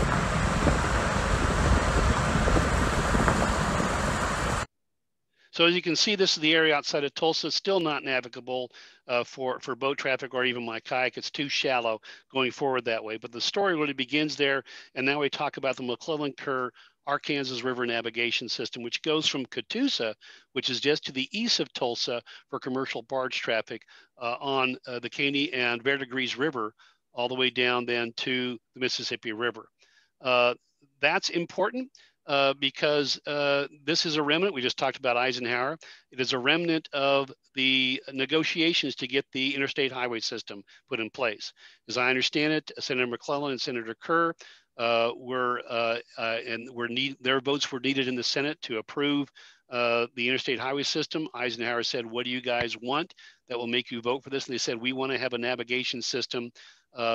So as you can see, this is the area outside of Tulsa, still not navigable for boat traffic or even my kayak. It's too shallow going forward that way. But the story really begins there. And now we talk about the McClellan-Kerr Arkansas River Navigation System, which goes from Catoosa, which is just to the east of Tulsa, for commercial barge traffic on the Caney and Verdigris River, all the way down then to the Mississippi River. That's important. Because this is a remnant. We just talked about Eisenhower. It is a remnant of the negotiations to get the interstate highway system put in place. As I understand it, Senator McClellan and Senator Kerr their votes were needed in the Senate to approve the interstate highway system. Eisenhower said, "What do you guys want that will make you vote for this?" And they said, "We want to have a navigation system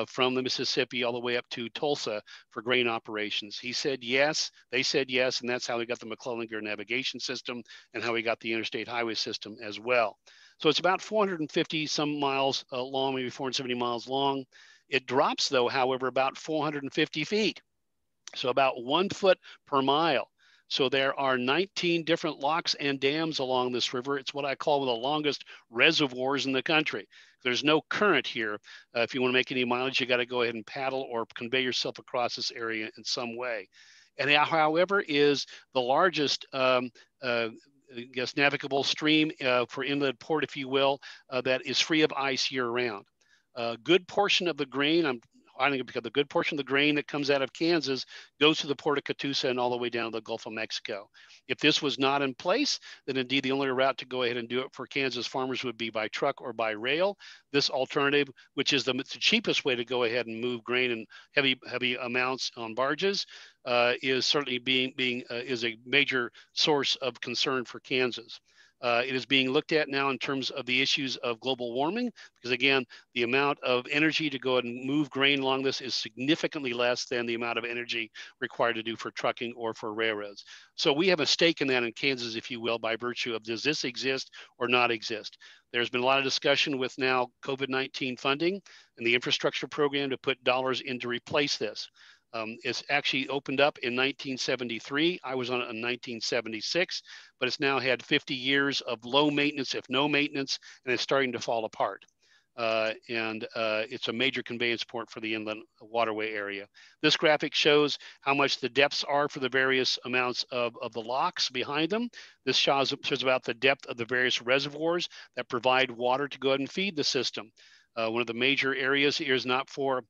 from the Mississippi all the way up to Tulsa for grain operations." He said yes, they said yes, and that's how we got the McClellan-Kerr navigation system and how we got the interstate highway system as well. So it's about 450 some miles long, maybe 470 miles long. It drops though, however, about 450 feet. So about 1 foot per mile. So there are 19 different locks and dams along this river. It's what I call one of the longest reservoirs in the country. There's no current here. If you want to make any mileage, you got to go ahead and paddle or convey yourself across this area in some way. And however, is the largest, navigable stream for inland port, if you will, that is free of ice year round. A good portion of the grain, I'm because the good portion of the grain that comes out of Kansas goes to the port of Catoosa and all the way down to the Gulf of Mexico. If this was not in place, then indeed the only route to go ahead and do it for Kansas farmers would be by truck or by rail. This alternative, which is the cheapest way to go ahead and move grain in heavy amounts on barges, is certainly is a major source of concern for Kansas. It is being looked at now in terms of the issues of global warming, because again, the amount of energy to go ahead and move grain along this is significantly less than the amount of energy required to do for trucking or for railroads. So we have a stake in that in Kansas, if you will, by virtue of does this exist or not exist? There's been a lot of discussion with now COVID-19 funding and the infrastructure program to put dollars in to replace this. It's actually opened up in 1973. I was on it in 1976, but it's now had 50 years of low maintenance, if no maintenance, and it's starting to fall apart. It's a major conveyance port for the inland waterway area. This graphic shows how much the depths are for the various amounts of the locks behind them. This shows about the depth of the various reservoirs that provide water to go ahead and feed the system. One of the major areas here is not for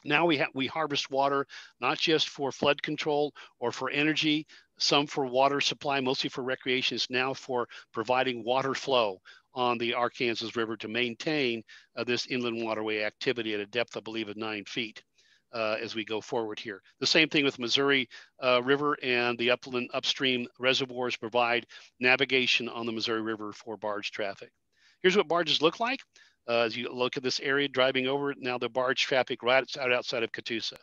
now we harvest water, not just for flood control or for energy, some for water supply, mostly for recreation. It's now for providing water flow on the Arkansas River to maintain this inland waterway activity at a depth, I believe, of 9 feet as we go forward here. The same thing with Missouri River, and the upstream reservoirs provide navigation on the Missouri River for barge traffic. Here's what barges look like. As you look at this area driving over it, now the barge traffic right outside of Catoosa.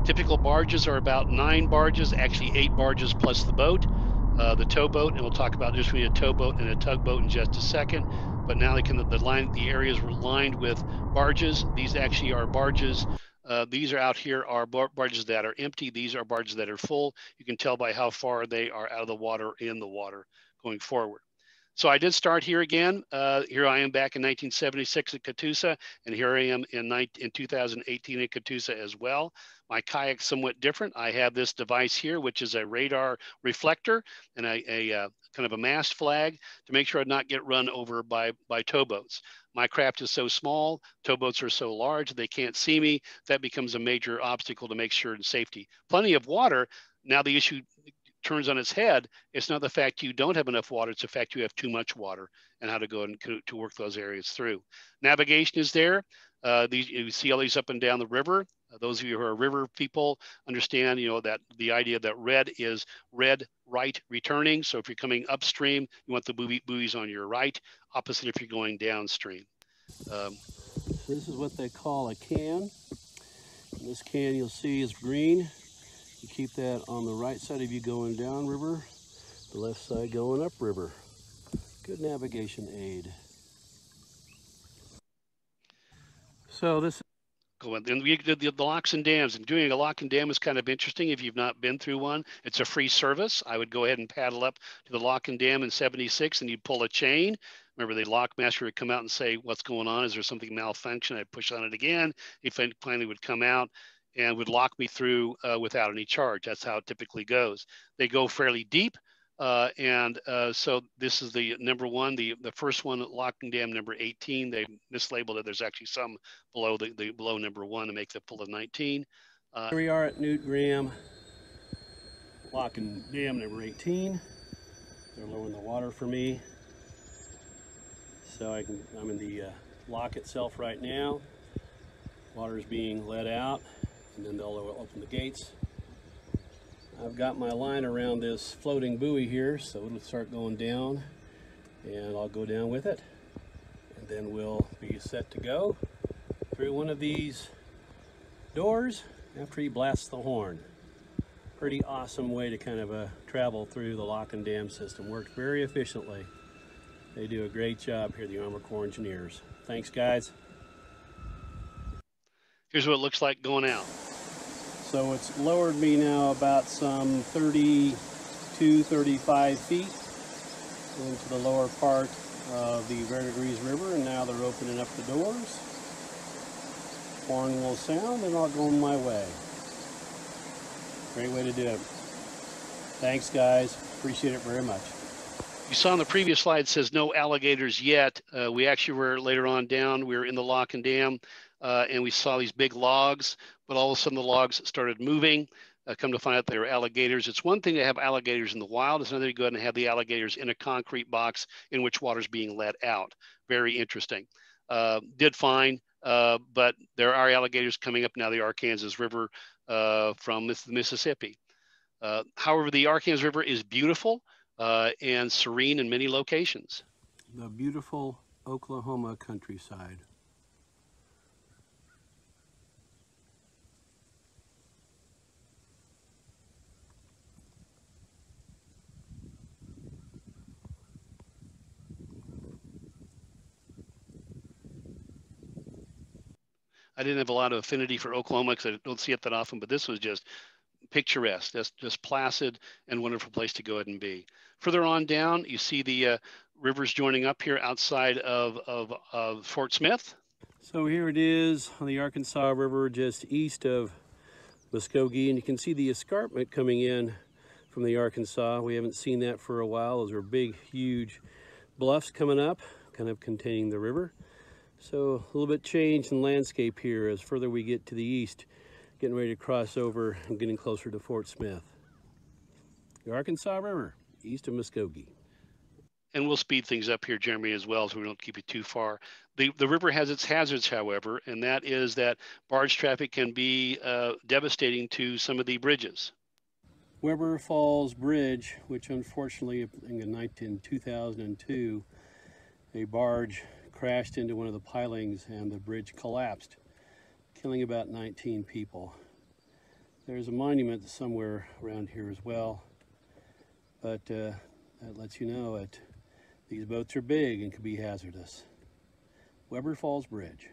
Typical barges are about 9 barges, actually 8 barges plus the boat, the towboat, and we'll talk about the difference between a towboat and a tugboat in just a second. But now the areas were lined with barges. These actually are barges. These are out here are barges that are empty. These are barges that are full. You can tell by how far they are out of the water, in the water going forward. So I did start here again. Here I am back in 1976 at Catoosa, and here I am in 2018 at Catoosa as well. My kayak's somewhat different. I have this device here, which is a radar reflector and a kind of a mast flag to make sure I not get run over by towboats. My craft is so small, towboats are so large, they can't see me. That becomes a major obstacle to make sure in safety. Plenty of water. Now the issue turns on its head. It's not the fact you don't have enough water, it's the fact you have too much water, and how to go and to work those areas through. Navigation is there. You see all these up and down the river. Those of you who are river people understand, that the idea that red is red right returning. So if you're coming upstream, you want the buoys on your right, opposite if you're going downstream. This is what they call a can. And this can you'll see is green. You keep that on the right side of you going down river, the left side going up river. Good navigation aid. So this. And we did the locks and dams, and doing a lock and dam is kind of interesting if you've not been through one. It's a free service. I would go ahead and paddle up to the lock and dam in 76, and you'd pull a chain. Remember, the lock master would come out and say, "What's going on? Is there something malfunction?" I'd push on it again. He finally would come out and would lock me through without any charge. That's how it typically goes. They go fairly deep. So this is the number 1, the first one, locking dam number 18. They mislabeled it. There's actually some below below number 1 to make the full of 19. Here we are at Newt Graham, locking dam number 18. They're lowering the water for me. So I'm in the lock itself right now. Water is being let out, and then they'll open the gates. I've got my line around this floating buoy here, so it'll start going down, and I'll go down with it, and then we'll be set to go through one of these doors after he blasts the horn. Pretty awesome way to kind of travel through the lock and dam system. Worked very efficiently. They do a great job here, the Army Corps engineers. Thanks, guys. Here's what it looks like going out. So it's lowered me now about some 32, 35 feet into the lower part of the Reservoirs River, and now they're opening up the doors. Horn will sound, and I'll go my way. Great way to do it. Thanks, guys. Appreciate it very much. You saw on the previous slide, it says no alligators yet. We actually were later on down, we were in the lock and dam, and we saw these big logs, but all of a sudden the logs started moving. Come to find out they were alligators. It's one thing to have alligators in the wild. It's another to go ahead and have the alligators in a concrete box in which water's being let out. Very interesting. Did fine, but there are alligators coming up now the Arkansas River from the Mississippi. However, the Arkansas River is beautiful and serene in many locations. The beautiful Oklahoma countryside. I didn't have a lot of affinity for Oklahoma because I don't see it that often, but this was just picturesque. That's just placid and wonderful place to go ahead and be. Further on down, you see the rivers joining up here outside of Fort Smith. So here it is on the Arkansas River, just east of Muskogee, and you can see the escarpment coming in from the Arkansas. We haven't seen that for a while. Those are big, huge bluffs coming up, kind of containing the river. So a little bit change in landscape here as further we get to the east, getting ready to cross over and getting closer to Fort Smith. The Arkansas River, east of Muskogee. And we'll speed things up here, Jeremy, as well, so we don't keep you too far. The river has its hazards, however, and that is that barge traffic can be devastating to some of the bridges. Weber Falls Bridge, which unfortunately in 2002, a barge crashed into one of the pilings and the bridge collapsed, killing about 19 people. There's a monument somewhere around here as well, but that lets you know that these boats are big and can be hazardous. Weber Falls Bridge.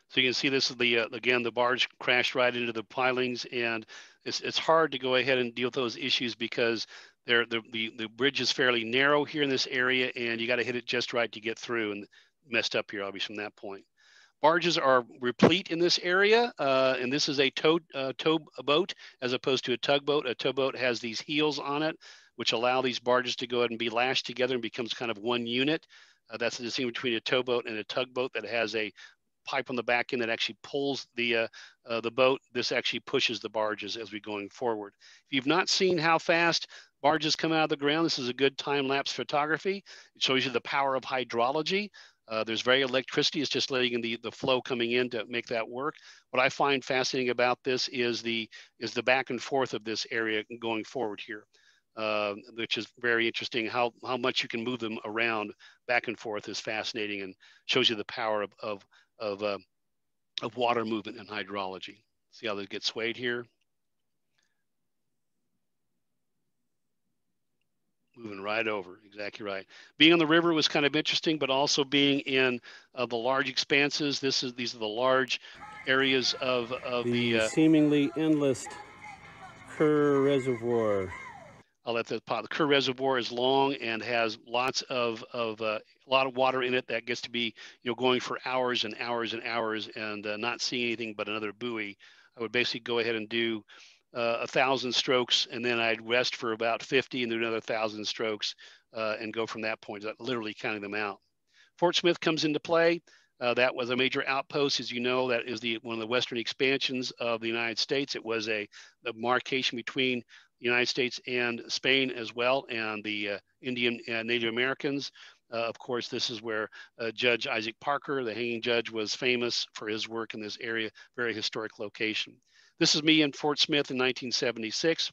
So you can see this is the again, the barge crashed right into the pilings, and it's hard to go ahead and deal with those issues because the bridge is fairly narrow here in this area, and you got to hit it just right to get through, and messed up here obviously from that point. Barges are replete in this area, and this is a tow boat as opposed to a tugboat. A towboat has these heels on it, which allow these barges to go ahead and be lashed together and becomes kind of one unit. That's the distinction between a towboat and a tugboat that has a pipe on the back end that actually pulls the boat. This actually pushes the barges as we're going forward. If you've not seen how fast barges come out of the ground, this is a good time-lapse photography. It shows you the power of hydrology. There's very electricity. It's just letting in the flow coming in to make that work. What I find fascinating about this is the back and forth of this area going forward here, which is very interesting. How much you can move them around back and forth is fascinating and shows you the power of water movement and hydrology. See how they get swayed here? Moving right over, exactly right. Being on the river was kind of interesting, but also being in the large expanses. These are the large areas of the seemingly endless Kerr Reservoir. I'll let that pop. The Kerr Reservoir is long and has lots of a lot of water in it that gets to be going for hours and hours and hours and not seeing anything but another buoy. I would basically go ahead and do 1,000 strokes, and then I'd rest for about 50 and do another 1,000 strokes and go from that point, literally counting them out. Fort Smith comes into play. That was a major outpost. As you know, that is one of the western expansions of the United States. It was the markation between the United States and Spain as well, and the Indian Native Americans. Of course, this is where Judge Isaac Parker, the hanging judge, was famous for his work in this area, very historic location. This is me in Fort Smith in 1976.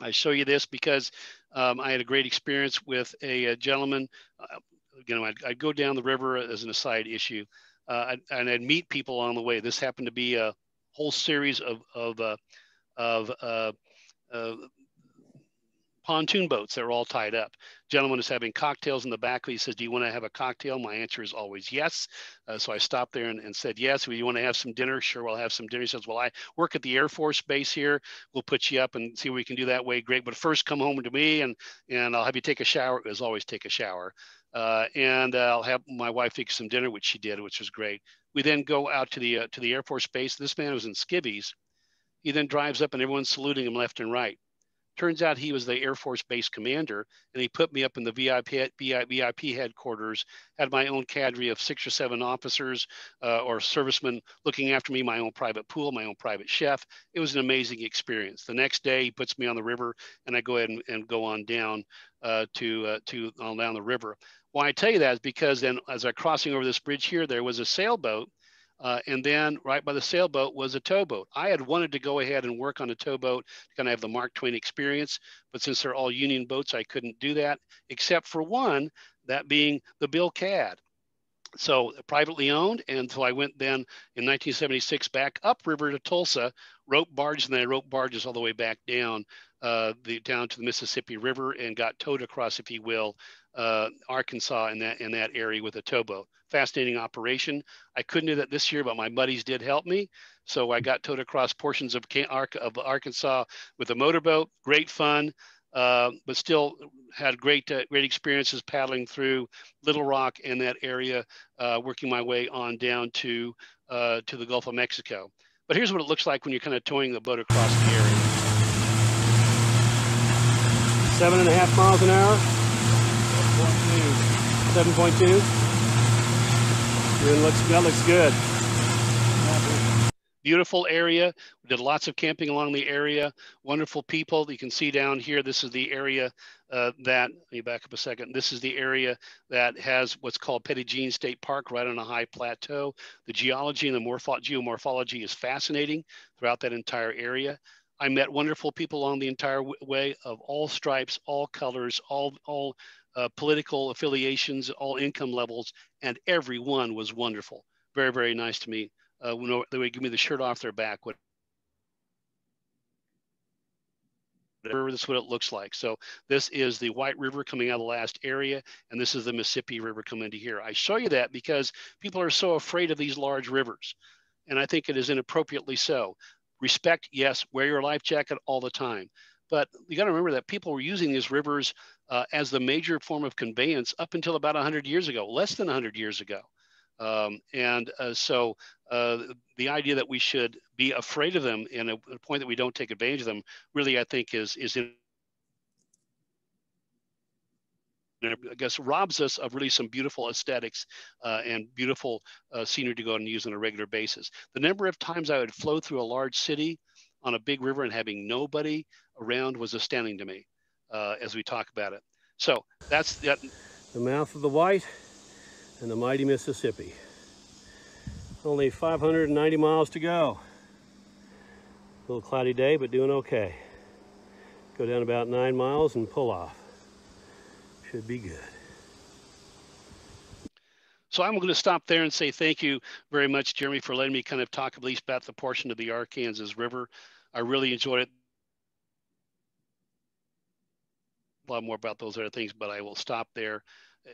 I show you this because I had a great experience with a gentleman. I'd go down the river as an aside issue, and I'd meet people along the way. This happened to be a whole series of pontoon boats that were all tied up. Gentleman is having cocktails in the back. He says, "Do you want to have a cocktail?" My answer is always yes. So I stopped there and said, "Yes." "Well, you want to have some dinner?" "Sure, we'll have some dinner." He says, "Well, I work at the Air Force Base here. We'll put you up and see what we can do that way." "Great, but first come home to me and I'll have you take a shower." As always, take a shower. And I'll have my wife take some dinner, which she did, which was great. We then go out to the Air Force Base. This man was in skivvies. He then drives up and everyone's saluting him left and right. Turns out he was the Air Force Base commander, and he put me up in the VIP headquarters, had my own cadre of 6 or 7 officers or servicemen looking after me, my own private pool, my own private chef. It was an amazing experience. The next day, he puts me on the river, and I go ahead and go on down down the river. Why I tell you that is because then as I'm crossing over this bridge here, there was a sailboat. And then right by the sailboat was a towboat. I had wanted to go ahead and work on a towboat to kind of have the Mark Twain experience, but since they're all Union boats, I couldn't do that, except for one, that being the Bill Cad. So privately owned, and so I went then in 1976 back upriver to Tulsa, rope barge, and then I rope barges all the way back down down to the Mississippi River and got towed across, if you will, Arkansas in that area with a towboat. Fascinating operation. I couldn't do that this year, but my buddies did help me. So I got towed across portions of Arkansas with a motorboat. Great fun, but still had great experiences paddling through Little Rock and that area, working my way on down to the Gulf of Mexico. But here's what it looks like when you're kind of towing the boat across the area. 7.5 miles an hour. 7.2. That looks good. Beautiful area. We did lots of camping along the area. Wonderful people. You can see down here, this is the area let me back up a second. This is the area that has what's called Petit Jean State Park right on a high plateau. The geology and the geomorphology is fascinating throughout that entire area. I met wonderful people along the entire way of all stripes, all colors, all political affiliations, all income levels, and everyone was wonderful. Very, very nice to meet. When they would give me the shirt off their back. This is what it looks like. So this is the White River coming out of the last area, and this is the Mississippi River coming into here. I show you that because people are so afraid of these large rivers, and I think it is inappropriately so. Respect, yes, wear your life jacket all the time. But you got to remember that people were using these rivers as the major form of conveyance up until about 100 years ago, less than 100 years ago. So the idea that we should be afraid of them and a point that we don't take advantage of them really, I think, is I guess robs us of really some beautiful aesthetics and beautiful scenery to go and use on a regular basis. The number of times I would flow through a large city on a big river and having nobody around was astounding to me as we talk about it. So that's that. The mouth of the White and the mighty Mississippi. Only 590 miles to go. A little cloudy day, but doing okay. Go down about 9 miles and pull off. Should be good. So I'm going to stop there and say thank you very much, Jeremy, for letting me kind of talk at least about the portion of the Arkansas River. I really enjoyed it. A lot more about those other things, but I will stop there.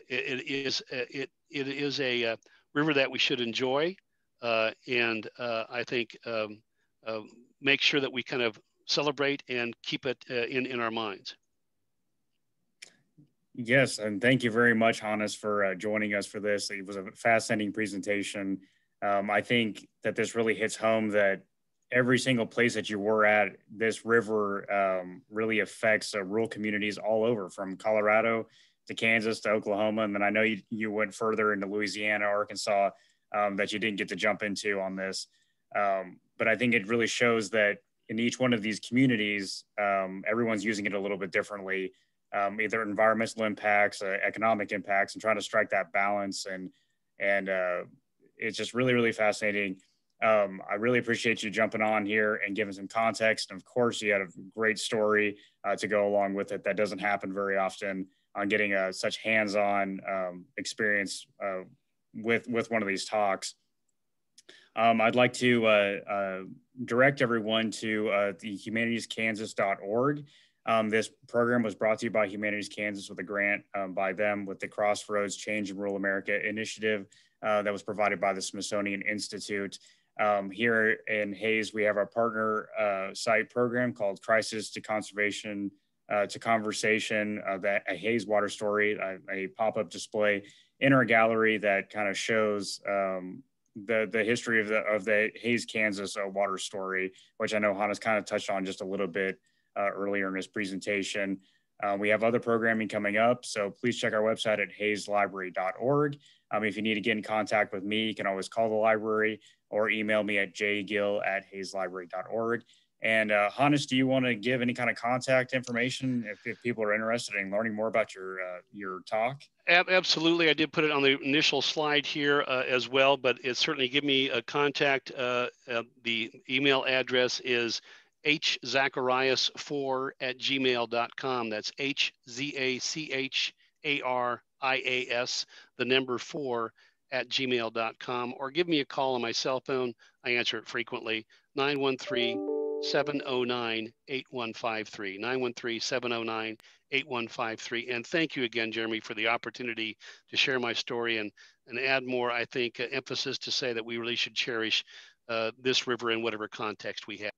It is a river that we should enjoy, and I think make sure that we kind of celebrate and keep it in our minds. Yes, and thank you very much, Hannes, for joining us for this. It was a fascinating presentation. I think that this really hits home that every single place that you were at, this river really affects rural communities all over, from Colorado to Kansas to Oklahoma. And then I know you went further into Louisiana, Arkansas, that you didn't get to jump into on this. But I think it really shows that in each one of these communities, everyone's using it a little bit differently. Either environmental impacts, economic impacts, and trying to strike that balance. And it's just really, really fascinating. I really appreciate you jumping on here and giving some context. And of course, you had a great story to go along with it that doesn't happen very often, on getting such hands-on experience with one of these talks. I'd like to direct everyone to the humanitieskansas.org. This program was brought to you by Humanities Kansas with a grant by them with the Crossroads Change in Rural America initiative that was provided by the Smithsonian Institute. Here in Hays, we have our partner site program called Crisis to Conservation to Conversation, a Hays water story, a pop-up display in our gallery that kind of shows the history of the Hays, Kansas water story, which I know Hannes kind of touched on just a little bit earlier in his presentation. We have other programming coming up, so please check our website at hayeslibrary.org. If you need to get in contact with me, you can always call the library or email me at jgill@hayeslibrary.org. And Hannes, do you want to give any kind of contact information if people are interested in learning more about your talk? Absolutely. I did put it on the initial slide here as well, but it certainly give me a contact. The email address is hzacharias4@gmail.com. That's HZACHARIAS, the number 4@gmail.com, or give me a call on my cell phone. I answer it frequently, 913-709-8153, 913-709-8153. And thank you again, Jeremy, for the opportunity to share my story and add more, I think, emphasis to say that we really should cherish this river in whatever context we have.